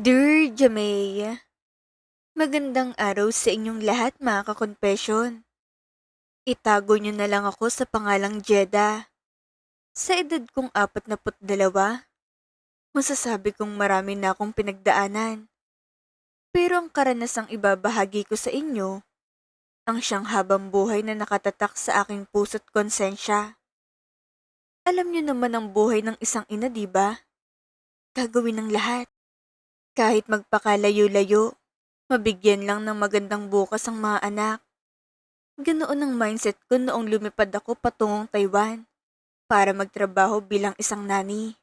Dear Jamey, magandang araw sa inyong lahat mga kakonfesyon. Itago niyo na lang ako sa pangalang Jeda. Sa edad kong 42, masasabi kong marami na akong pinagdaanan. Pero ang karanasang ibabahagi ko sa inyo, ang siyang habang buhay na nakatatak sa aking puso't konsensya. Alam niyo naman ang buhay ng isang ina, di ba? Gagawin ng lahat. Kahit magpakalayo-layo, mabigyan lang ng magandang bukas ang mga anak. Ganoon ang mindset ko noong lumipad ako patungong Taiwan para magtrabaho bilang isang nani.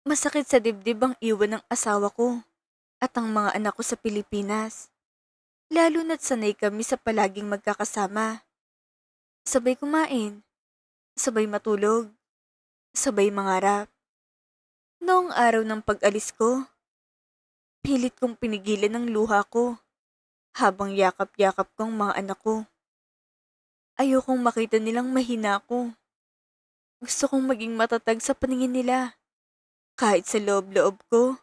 Masakit sa dibdib ang iwan ng asawa ko at ang mga anak ko sa Pilipinas. Lalo na't sanay kami sa palaging magkakasama. Sabay kumain, sabay matulog, sabay mangarap. Noong araw ng pag-alis ko, pilit kong pinigilan ang luha ko habang yakap-yakap ko ang mga anak ko. Ayokong makita nilang mahina ako. Gusto kong maging matatag sa paningin nila. Kahit sa loob-loob ko,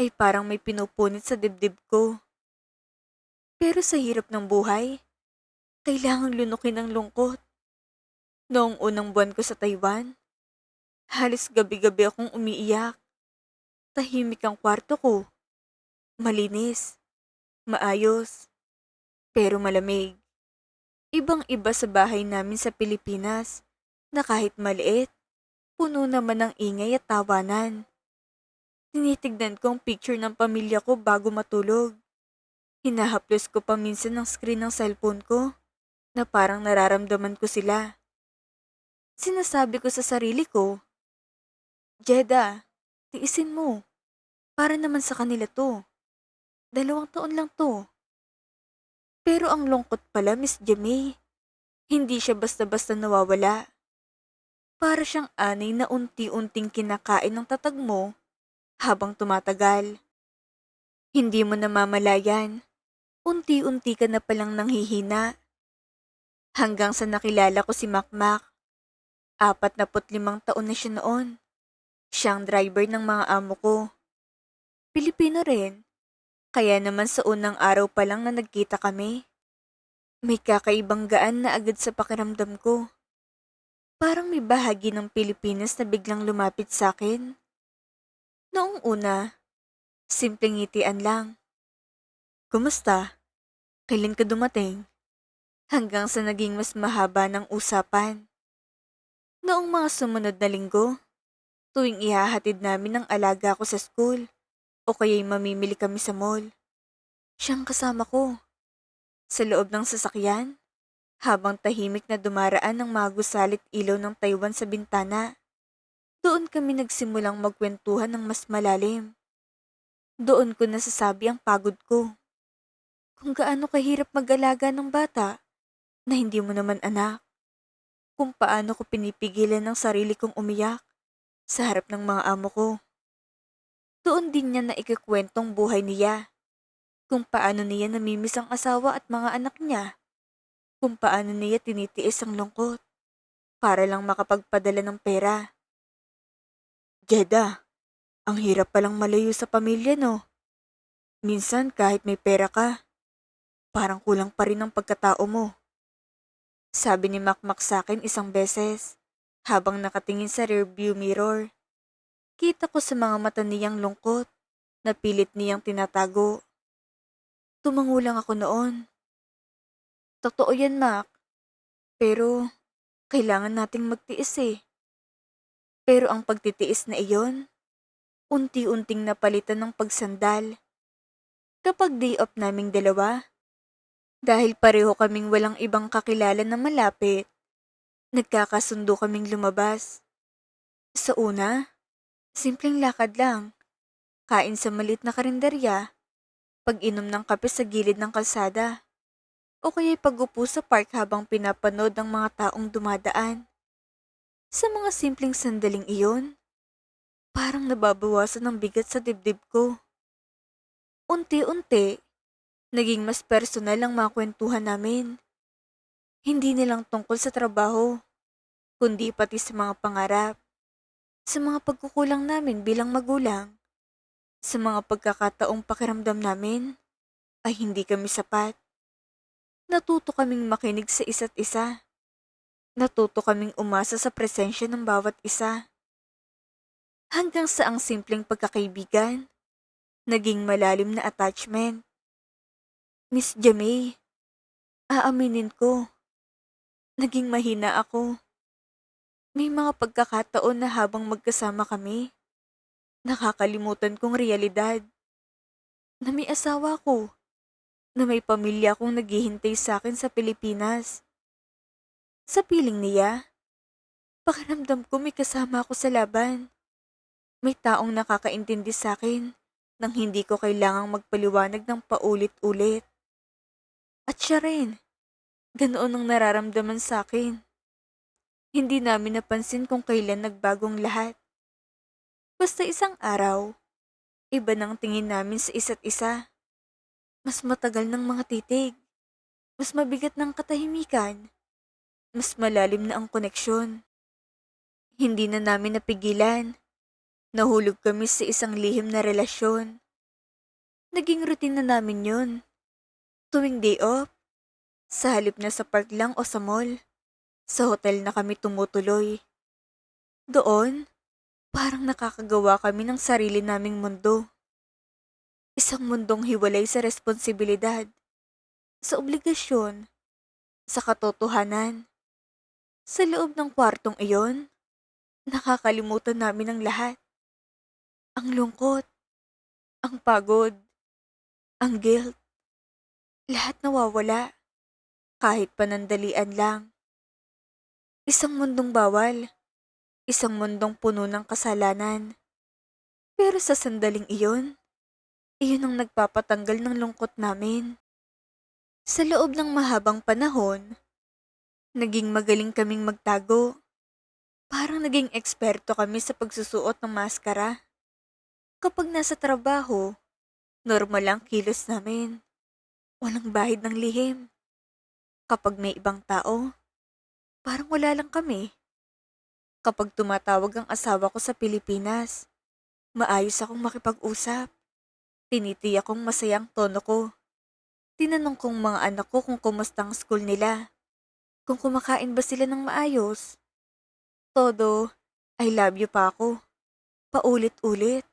ay parang may pinupunit sa dibdib ko. Pero sa hirap ng buhay, kailangang lunukin ang lungkot. Noong unang buwan ko sa Taiwan, halos gabi-gabi akong umiiyak. Tahimik ang kwarto ko. Malinis, maayos, pero malamig. Ibang-iba sa bahay namin sa Pilipinas na kahit maliit, puno naman ng ingay at tawanan. Tinitignan ko ang picture ng pamilya ko bago matulog. Hinahaplos ko pa minsan ang screen ng cellphone ko na parang nararamdaman ko sila. Sinasabi ko sa sarili ko, Jeda, tiisin mo. Para naman sa kanila to. 2 taon lang to. Pero ang lungkot pala, Miss Jamie. Hindi siya basta-basta nawawala. Para siyang anay na unti-unting kinakain ng tatag mo habang tumatagal. Hindi mo namamalayan. Unti-unti ka na palang nanghihina. Hanggang sa nakilala ko si Makmak. 45 taon na siya noon. Siyang driver ng mga amo ko. Pilipino rin. Kaya naman sa unang araw pa lang na nagkita kami, may kakaibang gaan na agad sa pakiramdam ko. Parang may bahagi ng Pilipinas na biglang lumapit sa akin. Noong una, simpleng ngitian lang. Kumusta? Kailan ka dumating? Hanggang sa naging mas mahaba ng usapan. Noong mga sumunod na linggo, tuwing ihahatid namin ang alaga ko sa school o kaya'y mamimili kami sa mall, siyang kasama ko. Sa loob ng sasakyan, habang tahimik na dumaraan ang mga gusalit ilaw ng Taiwan sa bintana, doon kami nagsimulang magkwentuhan ng mas malalim. Doon ko nasasabi ang pagod ko. Kung gaano kahirap mag-alaga ng bata na hindi mo naman anak. Kung paano ko pinipigilan ng sarili kong umiyak sa harap ng mga amo ko. Doon din niya na ikikwentong buhay niya. Kung paano niya namimiss ang asawa at mga anak niya. Kung paano niya tinitiis ang lungkot para lang makapagpadala ng pera. Jeda, ang hirap palang malayo sa pamilya, no? Minsan kahit may pera ka, parang kulang pa rin ang pagkatao mo. Sabi ni Makmak sa akin isang beses habang nakatingin sa rearview mirror. Kita ko sa mga mata niyang lungkot na pilit niyang tinatago. Tumango lang ako noon. Totoo yan, Mac. Pero kailangan nating magtiis eh. Pero ang pagtitiis na iyon, unti-unting napalitan ng pagsandal. Kapag day off naming dalawa, dahil pareho kaming walang ibang kakilala na malapit, nagkakasundo kaming lumabas. Sa una, simpleng lakad lang, kain sa malit na karinderya, pag-inom ng kape sa gilid ng kalsada, o kaya'y pag-upo sa park habang pinapanood ang mga taong dumadaan. Sa mga simpleng sandaling iyon, parang nababawasan ang bigat sa dibdib ko. Unti-unti, naging mas personal ang mga kwentuhan namin. Hindi nilang tungkol sa trabaho, kundi pati sa mga pangarap, sa mga pagkukulang namin bilang magulang. Sa mga pagkakataong pakiramdam namin ay hindi kami sapat, natuto kaming makinig sa isa't isa. Natuto kaming umasa sa presensya ng bawat isa. Hanggang sa ang simpleng pagkakaibigan, naging malalim na attachment. Miss Jamay, aaminin ko, naging mahina ako. May mga pagkakataon na habang magkasama kami, nakakalimutan kong realidad na may asawa ko, na may pamilya akong naghihintay sa akin sa Pilipinas. Sa piling niya, pakiramdam ko may kasama ako sa laban. May taong nakakaintindi sa akin nang hindi ko kailangang magpaliwanag ng paulit-ulit. At siya rin, ganoon ang nararamdaman sa akin. Hindi namin napansin kung kailan nagbagong lahat. Basta isang araw, iba nang tingin namin sa isa't isa. Mas matagal ng mga titig, mas mabigat ng katahimikan, mas malalim na ang koneksyon. Hindi na namin napigilan. Nahulog kami sa isang lihim na relasyon. Naging routine na namin yun. Tuwing day off, sa halip na sa park lang o sa mall, sa hotel na kami tumutuloy. Doon, parang nakakagawa kami ng sarili naming mundo. Isang mundong hiwalay sa responsibilidad, sa obligasyon, sa katotohanan. Sa loob ng kwartong iyon, nakakalimutan namin ang lahat. Ang lungkot, ang pagod, ang guilt, lahat nawawala kahit panandalian lang. Isang mundong bawal, isang mundong puno ng kasalanan. Pero sa sandaling iyon, iyon ang nagpapatanggal ng lungkot namin. Sa loob ng mahabang panahon, naging magaling kaming magtago. Parang naging eksperto kami sa pagsusuot ng maskara. Kapag nasa trabaho, normal ang kilos namin. Walang bahid ng lihim. Kapag may ibang tao, parang wala lang kami. Kapag tumatawag ang asawa ko sa Pilipinas, maayos akong makipag-usap. Tinitiyak kong masayang tono ko. Tinanong kong mga anak ko kung kumusta ang school nila. Kung kumakain ba sila ng maayos. Todo, I love you pa ako. Paulit-ulit.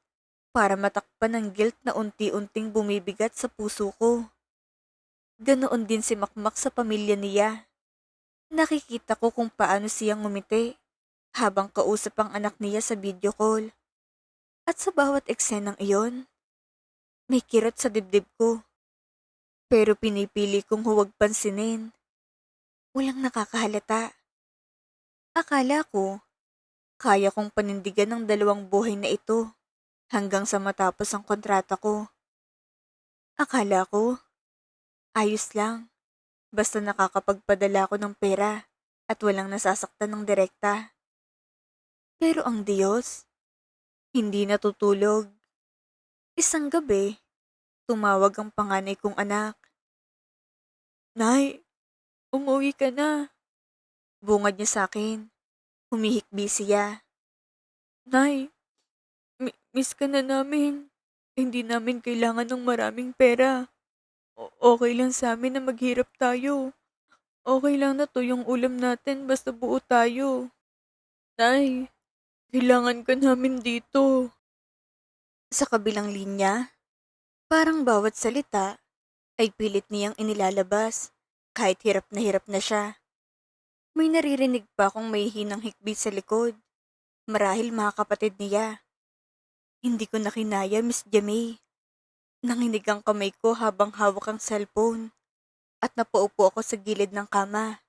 Para matakpan ang guilt na unti-unting bumibigat sa puso ko. Ganoon din si Makmak sa pamilya niya. Nakikita ko kung paano siyang ngumiti habang kausap ang anak niya sa video call. At sa bawat eksenang iyon, may kirot sa dibdib ko. Pero pinipili kong huwag pansinin. Walang nakakahalata. Akala ko, kaya kong panindigan ng dalawang buhay na ito hanggang sa matapos ang kontrata ko. Akala ko, ayos lang. Basta nakakapagpadala ko ng pera at walang nasasaktan ng direkta. Pero ang Diyos, hindi natutulog. Isang gabi, tumawag ang panganay kong anak. Nay, umuwi ka na. Bungad niya sa akin. Humihikbi siya. Nay, miss ka na namin. Hindi namin kailangan ng maraming pera. Okay lang sa amin na maghirap tayo. Okay lang na to yung ulam natin basta buo tayo. Nay, kailangan ka namin dito. Sa kabilang linya, parang bawat salita ay pilit niyang inilalabas kahit hirap na siya. May naririnig pa akong may hinang hikbi sa likod. Marahil mga kapatid niya. Hindi ko na kinaya, Miss Jamie. Nanginig ang kamay ko habang hawak ang cellphone at napaupo ako sa gilid ng kama.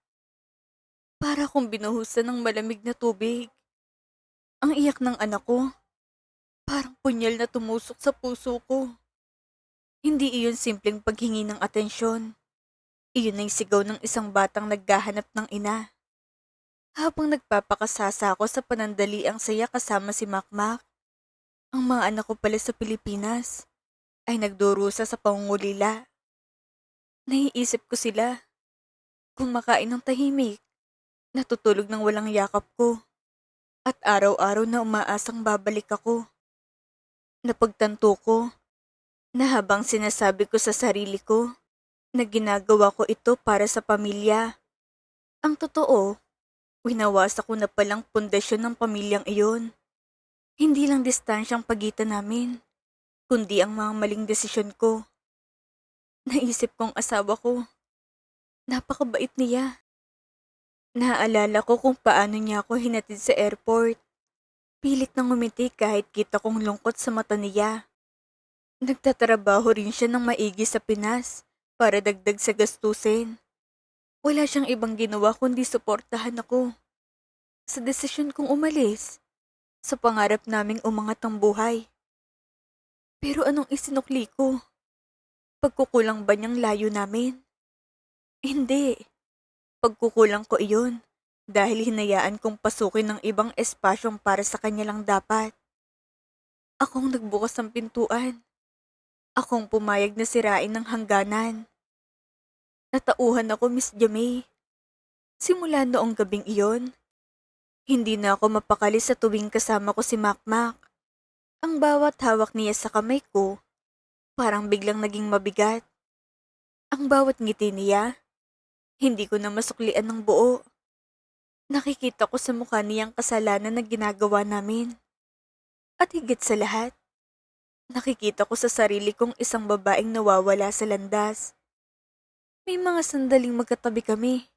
Para akong binuhusan ng malamig na tubig. Ang iyak ng anak ko, parang punyal na tumusok sa puso ko. Hindi iyon simpleng paghingi ng atensyon. Iyon ay sigaw ng isang batang naghahanap ng ina. Habang nagpapakasasa ako sa panandaliang saya kasama si Makmak, ang mga anak ko pala sa Pilipinas ay nagdurusa sa pangungulila. Naiisip ko sila, kumakain ng tahimik, natutulog ng walang yakap ko, at araw-araw na umaasang babalik ako. Napagtanto ko na habang sinasabi ko sa sarili ko na ginagawa ko ito para sa pamilya, ang totoo, winawasak ko na palang pundasyon ng pamilyang iyon. Hindi lang distansyang pagitan namin, kundi ang mga maling desisyon ko. Naisip kong asawa ko, napakabait niya. Naaalala ko kung paano niya ako hinatid sa airport. Pilit nang ngumiti kahit kita kong lungkot sa mata niya. Nagtatrabaho rin siya ng maigi sa Pinas para dagdag sa gastusin. Wala siyang ibang ginawa kundi suportahan ako sa desisyon kong umalis, sa pangarap naming umangat ang buhay. Pero anong isinukli ko? Pagkukulang ba niyang layo namin? Hindi. Pagkukulang ko iyon dahil hinayaan kong pasukin ng ibang espasyong para sa kanya lang dapat. Akong nagbukas ng pintuan. Akong pumayag na sirain ng hangganan. Natauhan ako, Miss Jamie. Simula noong gabing iyon, hindi na ako mapakali sa tuwing kasama ko si Makmak. Ang bawat hawak niya sa kamay ko, parang biglang naging mabigat. Ang bawat ngiti niya, hindi ko na masuklian ng buo. Nakikita ko sa mukha niyang kasalanan na ginagawa namin. At higit sa lahat, nakikita ko sa sarili kong isang babaeng nawawala sa landas. May mga sandaling magkatabi kami.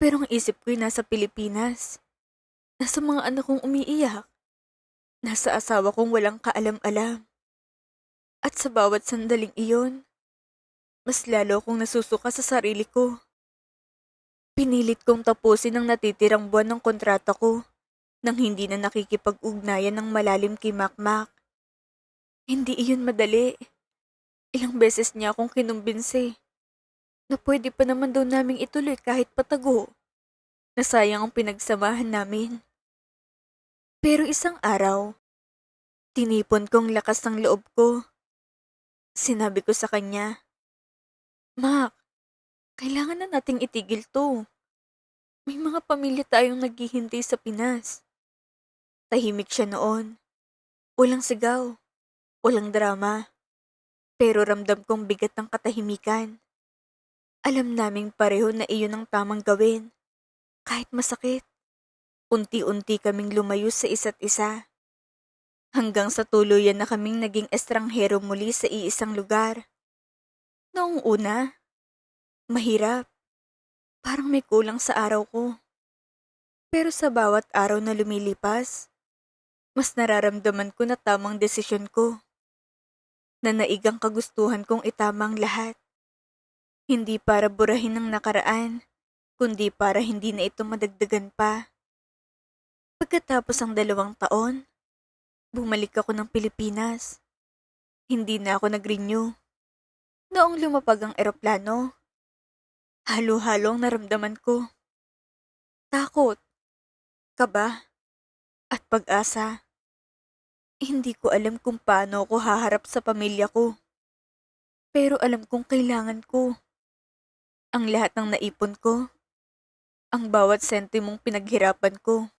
Pero ang isip ko'y nasa Pilipinas. Nasa mga anak kong umiiyak. Nasa asawa kong walang kaalam-alam. At sa bawat sandaling iyon, mas lalo akong nasusuka sa sarili ko. Pinilit kong tapusin ang natitirang buwan ng kontrata ko nang hindi na nakikipag-ugnayan ng malalim kay Makmak. Hindi iyon madali. Ilang beses niya akong kinumbinsi na pwede pa naman daw naming ituloy kahit patago. Nasayang ang pinagsamahan namin. Pero isang araw, tinipon kong lakas ng loob ko. Sinabi ko sa kanya, Mak, kailangan na nating itigil to. May mga pamilya tayong naghihintay sa Pinas. Tahimik siya noon. Walang sigaw, walang drama. Pero ramdam kong bigat ng katahimikan. Alam naming pareho na iyon ang tamang gawin. Kahit masakit. Unti-unti kaming lumayo sa isa't isa. Hanggang sa tuluyan na kaming naging estranghero muli sa iisang lugar. Noong una, mahirap. Parang may kulang sa araw ko. Pero sa bawat araw na lumilipas, mas nararamdaman ko na tamang desisyon ko. Na naigang kagustuhan kong itama ang lahat. Hindi para burahin ang nakaraan, kundi para hindi na ito madagdagan pa. Pagkatapos ang 2 taon, bumalik ako ng Pilipinas. Hindi na ako nag-renew. Noong lumapag ang eroplano, halo-halo ang naramdaman ko. Takot, kaba, at pag-asa. Hindi ko alam kung paano ako haharap sa pamilya ko. Pero alam kong kailangan ko. Ang lahat ng naipon ko, ang bawat sentimong pinaghirapan ko,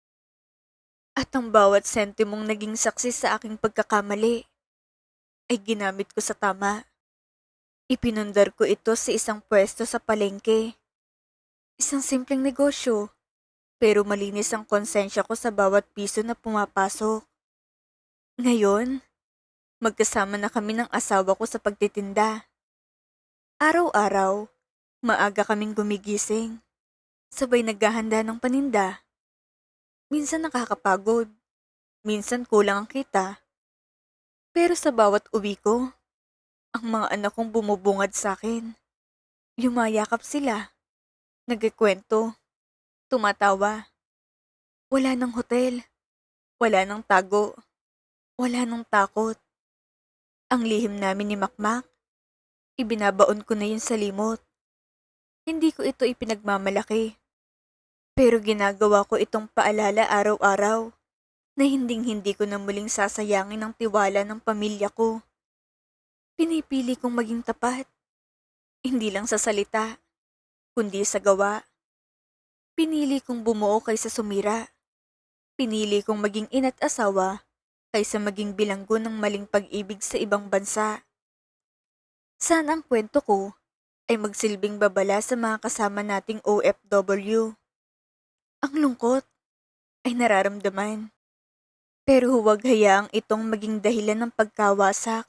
at ang bawat sentimong naging saksi sa aking pagkakamali, ay ginamit ko sa tama. Ipinundar ko ito sa isang pwesto sa palengke. Isang simpleng negosyo, pero malinis ang konsensya ko sa bawat piso na pumapasok. Ngayon, magkasama na kami ng asawa ko sa pagtitinda. Araw-araw, maaga kaming gumigising. Sabay naghahanda ng paninda. Minsan nakakapagod, minsan kulang ang kita. Pero sa bawat uwi ko, ang mga anak kong bumubungad sa akin. Yumayakap sila, nagkikwento, tumatawa. Wala ng hotel, wala ng tago, wala ng takot. Ang lihim namin ni Makmak, ibinabaon ko na yun sa limot. Hindi ko ito ipinagmamalaki. Pero ginagawa ko itong paalala araw-araw na hinding-hindi ko na muling sasayangin ang tiwala ng pamilya ko. Pinipili kong maging tapat, hindi lang sa salita, kundi sa gawa. Pinili kong bumuo kaysa sumira. Pinili kong maging ina't asawa kaysa maging bilanggo ng maling pag-ibig sa ibang bansa. Sana ang kwento ko ay magsilbing babala sa mga kasama nating OFW. Ang lungkot ay nararamdaman. Pero huwag hayaang itong maging dahilan ng pagkawasak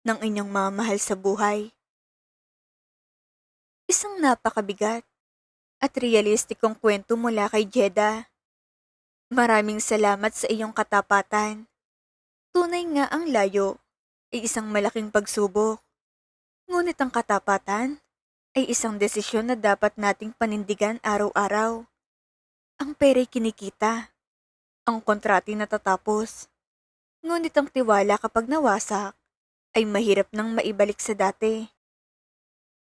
ng inyong mga mahal sa buhay. Isang napakabigat at realistikong kwento mula kay Jeda. Maraming salamat sa iyong katapatan. Tunay nga ang layo ay isang malaking pagsubok. Ngunit ang katapatan ay isang desisyon na dapat nating panindigan araw-araw. Ang pera'y kinikita, ang kontrata'y natatapos. Ngunit ang tiwala kapag nawasak ay mahirap nang maibalik sa dati.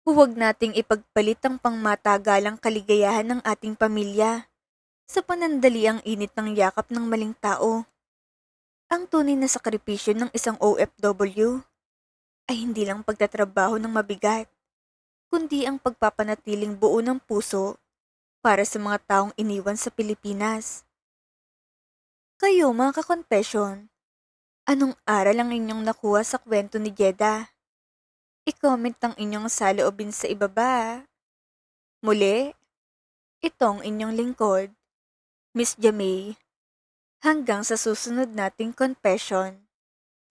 Huwag nating ipagpalit ang pangmatagalang kaligayahan ng ating pamilya sa panandaliang init ng yakap ng maling tao. Ang tunay na sakripisyo ng isang OFW ay hindi lang pagtatrabaho ng mabigat, kundi ang pagpapanatiling buo ng puso para sa mga taong iniwan sa Pilipinas. Kayo mga ka-confession, anong aral ang inyong nakuha sa kwento ni Jeda? I-comment ang inyong saloobin sa ibaba. Muli, itong inyong lingkod, Miss Jamay. Hanggang sa susunod nating confession.